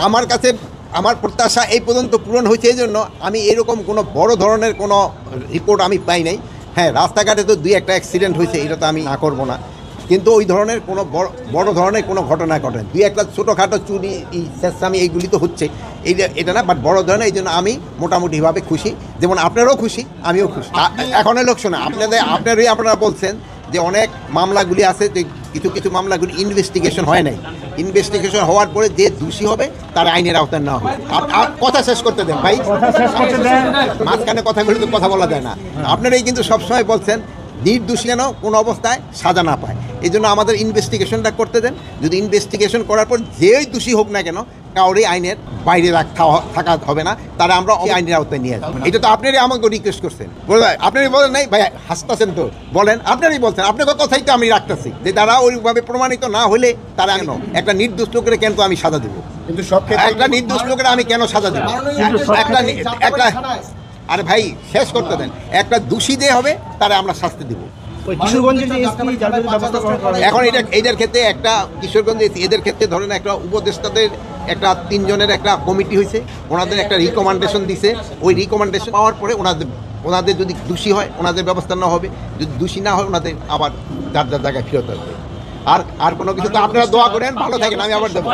আমার কাছে আমার প্রত্যাশা এই পর্যন্ত পূরণ হয়েছে, এই জন্য আমি এরকম কোনো বড় ধরনের কোনো রিপোর্ট আমি পাই নাই। হ্যাঁ, রাস্তাঘাটে তো দুই একটা অ্যাক্সিডেন্ট হয়েছে, এটা তো আমি না করবো না, কিন্তু ওই ধরনের কোনো বড় ধরনের কোনো ঘটনা ঘটেন, দুই একটা ছোটোখাটো চুরি চেষ্টামি এইগুলি তো হচ্ছে, এটা না, বাট বড় ধরনের। এই জন্য আমি মোটামুটিভাবে খুশি, যেমন আপনারাও খুশি, আমিও খুশি। এখন লোকশোনা আপনারা বলছেন যে অনেক মামলাগুলি আছে, যে কিছু মামলাগুলি ইনভেস্টিগেশন হয় নাই, ইনভেস্টিগেশন হওয়ার পরে যে দোষী হবে তার আইনের আওতায় নেওয়া হবে। কথা শেষ করতে দেন ভাই, মাঝখানে কথাগুলি তো কথা বলা যায় না। আপনারাই কিন্তু সবসময় বলছেন নির্দোষী যেন কোনো অবস্থায় সাজা না পায়, এই জন্য আমাদের ইনভেস্টিগেশনটা করতে দেন। যদি ইনভেস্টিগেশন করার পর যেই দোষী হোক না কেন, কাউরে আইনের বাইরে থাকা হবে না, তারা আমরা আইনের আওতায় নিয়ে আসবো। এটা তো আপনারই আমাকে রিকোয়েস্ট করছেন, আপনারই বলেন নাই ভাই, হাসতেছেন তো, বলেন আপনারই বলছেন, আপনার কথাই তো আমি রাখতেছি, যে তারা ওইভাবে প্রমাণিত না হলে তারা কেন একটা নির্দোষ লোকের কেন তো আমি সাজা দেবো, কিন্তু সব একটা নির্দোষ লোকের আমি কেন সাজা দেবো? একটা আরে ভাই শেষ করতে দেন, একটা দোষী যে হবে তারা আমরা শাস্তি দেবো। এখন এইটার ক্ষেত্রে একটা কিশোরগঞ্জে এদের ক্ষেত্রে ধরেন একটা উপদেষ্টাদের একটা 3 জনের একটা কমিটি হয়েছে, ওনাদের একটা রিকমেন্ডেশন দিছে, ওই রিকমেন্ডেশন পাওয়ার পরে ওনাদের যদি দোষী হয় ওনাদের ব্যবস্থা নেওয়া হবে, যদি দোষী না হয় ওনাদের আবার যার জায়গায় ফেরত আসবে। আর কোনো কিছু তো আপনারা দোয়া করেন, ভালো থাকেন, আমি আবার দেবো।